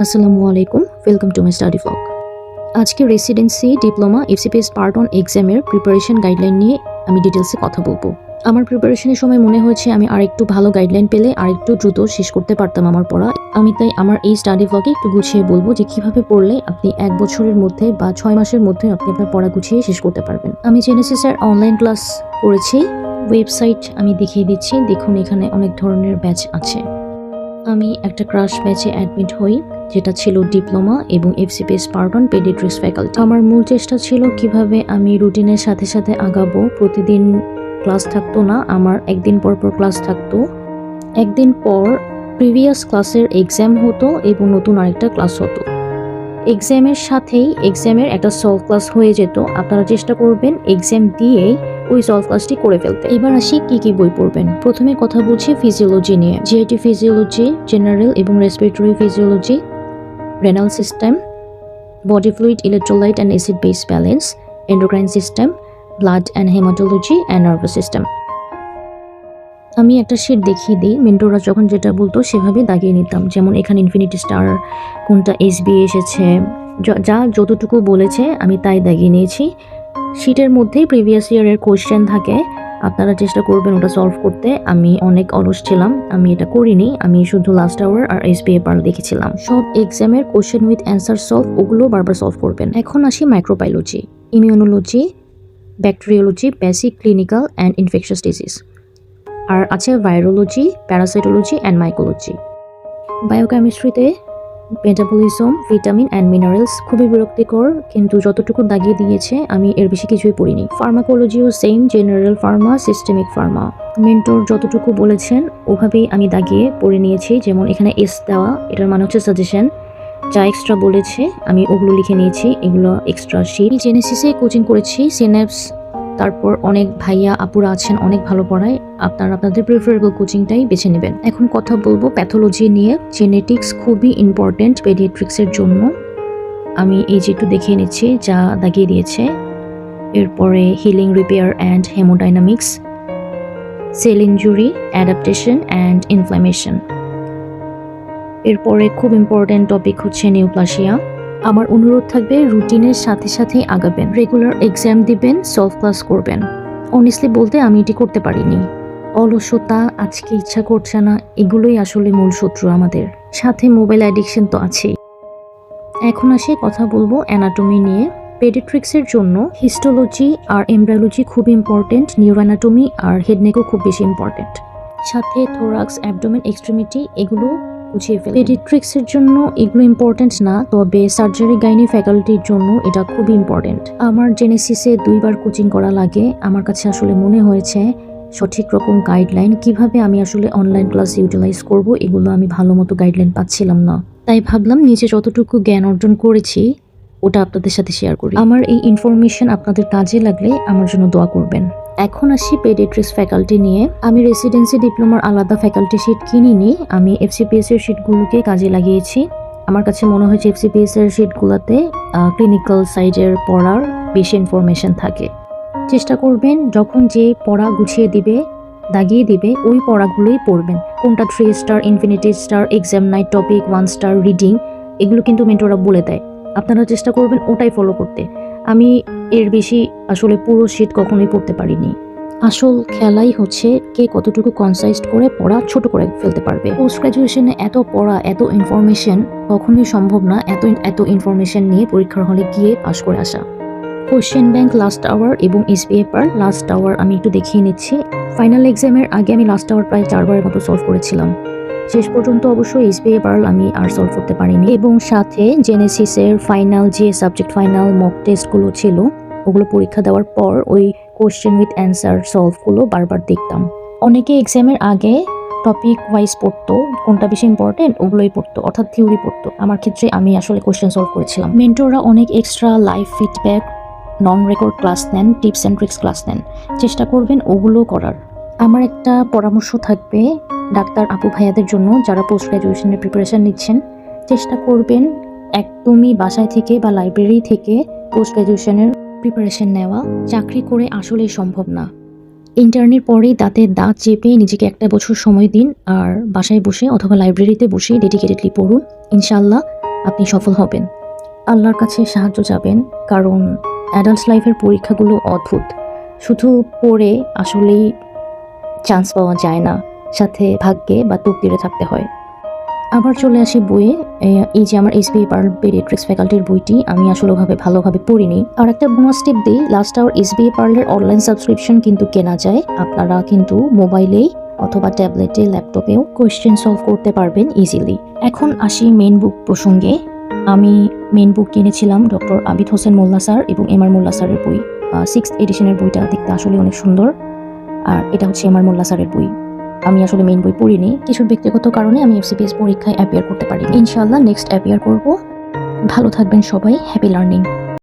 আসসালামু আলাইকুম, welcome to my study blog. আজকে residency diploma FCPS part one এক্সামের প্রিপারেশন গাইডলাইন নিয়ে আমি ডিটেলসে কথা বলবো। আমার প্রিপারেশনের সময় মনে হয়েছে আমি আরেকটু ভালো গাইডলাইন পেলে আরেকটু দ্রুত শেষ করতে পারতাম আমার পড়া। আমি তাই আমার এই স্টাডি ব্লগে একটু গুছিয়ে বলবো যে কিভাবে পড়লে আপনি 1 বছরের মধ্যে বা 6 মাসের মধ্যে আপনি আপনার পড়া গুছিয়ে শেষ করতে পারবেন। আমি জেনেসিসের অনলাইন ক্লাস করেছি, ওয়েবসাইট আমি দেখিয়ে দিচ্ছি। দেখুন এখানে অনেক ধরনের ব্যাচ আছে। আমি একটা ক্রাশ ব্যাচে অ্যাডমিট হই, যেটা ছিল ডিপ্লোমা এবং FCPS part on paediatrics faculty. আমার মূল চেষ্টা ছিল কিভাবে আমি রুটিনের সাথে সাথে আগাবো। প্রতিদিন ক্লাস থাকতো না, আমার একদিন পর পর ক্লাস থাকতো। একদিন পর প্রিভিয়াস ক্লাসের এক্সাম হতো এবং নতুন আরেকটা ক্লাস হতো। এক্সামের সাথেই এক্সামের একটা সলভ ক্লাস হয়ে যেত। আপনারা চেষ্টা করবেন এক্সাম দিয়েই ওই সলভ ক্লাসটি করে ফেলতে। এবার আসি কি কি বই পড়বেন। প্রথমে কথা বলছি ফিজিওলজি নিয়ে। জিআইটি ফিজিওলজি, জেনারেল এবং respiratory physiology, renal system, body fluid, electrolyte and acid base balance, endocrine system, blood and haematology and nervous system. আমি একটা শিট দেখিয়ে দিই, মেন্টররা যখন যেটা বলতো সেভাবে দাগিয়ে নিতাম। যেমন এখানে ইনফিনিটি স্টার, কোনটা এসবি এসেছে, যা যতটুকু বলেছে আমি তাই দাগিয়ে নিয়েছি। শিটের মধ্যেই প্রিভিয়াস ইয়ারের কোয়েশ্চেন থাকে, আপনারা চেষ্টা করবেন ওটা সলভ করতে। আমি অনেক অলস ছিলাম, আমি এটা করিনি। আমি শুধু লাস্ট আওয়ার আর এসবিএ পার্ট দেখেছিলাম। সব এক্সামের কোয়েশ্চেন উইথ অ্যান্সার সলভ, ওগুলো বারবার সলভ করবেন। এখন আসি microbiology, immunology, bacteriology, basic clinical and infectious disease, আর আছে ভাইরোলজি, প্যারাসাইটোলজি অ্যান্ড মাইকোলজি। বায়োকেমিস্ট্রিতে মেটাবলিজম, ভিটামিন অ্যান্ড মিনারেলস, খুবই বিরক্তিকর, কিন্তু যতটুকু দাগিয়ে দিয়েছে আমি এর বেশি কিছুই পড়িনি। ফার্মাকোলজিও same, general pharma, systemic pharma. Mentor যতটুকু বলেছেন ওভাবেই আমি দাগিয়ে পড়ে নিয়েছি। যেমন এখানে এস দেওয়া, এটার মানে হচ্ছে সাজেশন। যা এক্সট্রা বলেছে আমি ওগুলো লিখে নিয়েছি, এগুলো এক্সট্রা শিট। জেনেসিসে কোচিং করেছি, সিনেপস, তারপর অনেক ভাইয়া আপুরা আছেন অনেক ভালো পড়ায়। আপনারা আপনাদের প্রিফারেবল কোচিংটাই বেছে নেবেন। এখন কথা বলবো প্যাথোলজি নিয়ে। জেনেটিক্স খুবই ইম্পর্টেন্ট পেডিয়াট্রিক্সের জন্য। আমি এই যে একটু দেখিয়ে নিচ্ছি যা দাগিয়ে দিয়েছে। এরপরে healing, repair and haemodynamics, sell injury, adaptation and inflammation. এরপরে খুব ইম্পর্টেন্ট টপিক হচ্ছে নিউপ্লাসিয়া। আমার অনুরোধ থাকবে রুটিনের সাথে সাথেই আগাবেন, রেগুলার এক্সাম দিবেন, সলভ ক্লাস করবেন। অনেস্টলি বলতে আমি এটি করতে পারিনি। অলসতা, আজকে ইচ্ছা করছে না, এগুলোই আসলে মূল শত্রু আমাদের। সাথে মোবাইল অ্যাডিকশন তো আছেই। এখন আসে কথা বলবো অ্যানাটমি নিয়ে। পেডিয়াট্রিক্সের জন্য হিস্টোলজি আর এমব্রায়োলজি খুব ইম্পর্টেন্ট, নিউরোঅ্যানাটমি আর হেডনেকও খুব বেশি ইম্পর্টেন্ট। সাথে থোরাক্স, অ্যাবডোমেন, এক্সট্রিমিটি, এগুলো বুঝিয়ে ফেলবেন। পেডিয়াট্রিক্সের জন্য এগুলো ইম্পর্টেন্ট না, তবে সার্জারি গাইনি ফ্যাকাল্টির জন্য এটা খুবই ইম্পর্টেন্ট। আমার জেনেসিসে 2 বার কোচিং করা লাগে। আমার কাছে আসলে মনে হয়েছে সঠিক রকম গাইডলাইন কিভাবে আমি আসলে অনলাইন ক্লাস ইউটিলাইজ করব, এগুলো আমি ভালো মতো গাইডলাইন পাচ্ছিলাম না। তাই ভাবলাম নিজে যতটুকু জ্ঞান অর্জন করেছি ওটা আপনাদের সাথে শেয়ার করি। আমার এই ইনফরমেশন আপনাদের কাজে লাগলে আমার জন্য দোয়া করবেন। এখন আসি পেডিয়াট্রিক্স ফ্যাকাল্টি নিয়ে। আমি রেসিডেন্সি ডিপ্লোমার আলাদা ফ্যাকাল্টি শিট কিনিনি, আমি এফসিপিএস এর শিটগুলোকে কাজে লাগিয়েছি। আমার কাছে মনে হয়েছে এফসিপিএস এর শিটগুলোতে ক্লিনিক্যাল সাইডের পড়ার বেশি ইনফরমেশন থাকে। চেষ্টা করবেন যখন যে পড়া গুছিয়ে দিবে, দাগিয়ে দিবে, ওই পড়াগুলোই পড়বেন। কোনটা 3 star, infinity star, exam night topic, 1 star, reading, এগুলো কিন্তু মেন্টররা বলে দেয়। আপনারা চেষ্টা করবেন ওটাই ফলো করতে। আমি এর বেশি আসলে পুরো শিট কখনোই পড়তে পারিনি। আসল খেলাই হচ্ছে কে কতটুকু কনসাইজড করে পড়া ছোট করে ফেলতে পারবে। পোস্ট গ্রাজুয়েশনে এত পড়া, এত ইনফরমেশন কখনোই সম্ভব না এত ইনফরমেশন নিয়ে পরীক্ষার হলে গিয়ে পাশ করে আসা। কোশ্চেন ব্যাংক, লাস্ট আওয়ার এবং এসবিএ পার্ট। লাস্ট আওয়ার আমি একটু দেখিয়ে নিচ্ছি। ফাইনাল এক্সামের আগে আমি লাস্ট আওয়ার প্রায় 4 বারের মতো সলভ করেছিলাম। শেষ পর্যন্ত অবশ্যই এসবিএ পার্ল আমি আর সলভ করতে পারিনি। এবং সাথে জেনেসিসের ফাইনাল যে সাবজেক্ট ফাইনাল মক টেস্টগুলো ছিল, ওগুলো পরীক্ষা দেওয়ার পর ওই কোশ্চেন উইথ অ্যান্সার সলভগুলো বারবার দেখতাম। অনেকে এক্সামের আগে টপিক ওয়াইজ পড়তো, কোনটা বেশি ইম্পর্টেন্ট ওগুলোই পড়তো, অর্থাৎ থিওরি পড়তো। আমার ক্ষেত্রে আমি আসলে কোশ্চেন সলভ করেছিলাম। মেন্টররা অনেক এক্সট্রা লাইভ ফিডব্যাক, নন রেকর্ড ক্লাস নেন, টিপস অ্যান্ড ট্রিক্স ক্লাস নেন। চেষ্টা করবেন ওগুলো করার। আমার একটা পরামর্শ থাকবে ডাক্তার আপু ভাইয়াদের জন্য যারা পোস্ট গ্র্যাজুয়েশনের প্রিপারেশান নিচ্ছেন। চেষ্টা করবেন একদমই বাসায় থেকে বা লাইব্রেরি থেকে পোস্ট গ্র্যাজুয়েশনের প্রিপারেশন নেওয়া। চাকরি করে আসলেই সম্ভব না। ইন্টার্নের পরেই দাঁতে দাঁত চেপে নিজেকে 1 বছর সময় দিন, আর বাসায় বসে অথবা লাইব্রেরিতে বসে ডেডিকেটেডলি পড়ুন। ইনশাআল্লাহ আপনি সফল হবেন। আল্লাহর কাছে সাহায্য চাবেন, কারণ অ্যাডাল্টস লাইফের পরীক্ষাগুলো অদ্ভুত। শুধু পড়ে আসলেই চান্স পাওয়া যায় না, সাথে ভাগ্যে বা তকদিরে থাকতে হয়। আবার চলে আসি বইয়ে। এই যে আমার এসবিএ পার্ল পেডিয়াট্রিক্স ফ্যাকাল্টির বইটি আমি আসলে ভালোভাবে পড়িনি। আর একটা বোনাস টিপ দিই, লাস্ট আওয়ার এসবিএ পার্লের অনলাইন সাবস্ক্রিপশন কিন্তু কেনা যায়। আপনারা কিন্তু মোবাইলেই অথবা ট্যাবলেটে, ল্যাপটপেও কোয়েশ্চেন সলভ করতে পারবেন ইজিলি। এখন আসি মেইন বুক প্রসঙ্গে। আমি মেইন বুক কিনেছিলাম ডক্টর আবিদ হোসেন মোল্লা স্যার এবং এমআর মোল্লা স্যারের বই। 6th এডিশনের বইটা দেখতে আসলে অনেক সুন্দর, আর এটা হচ্ছে এমআর মোল্লা স্যারের বই। আমি আসলে মেইন বই পড়িনি, কিছু ব্যক্তিগত কারণে আমি এফসিপিএস পরীক্ষায় অ্যাপিয়ার করতে পারি। ইনশাআল্লাহ নেক্সট অ্যাপিয়ার করব। ভালো থাকবেন সবাই, হ্যাপি লার্নিং।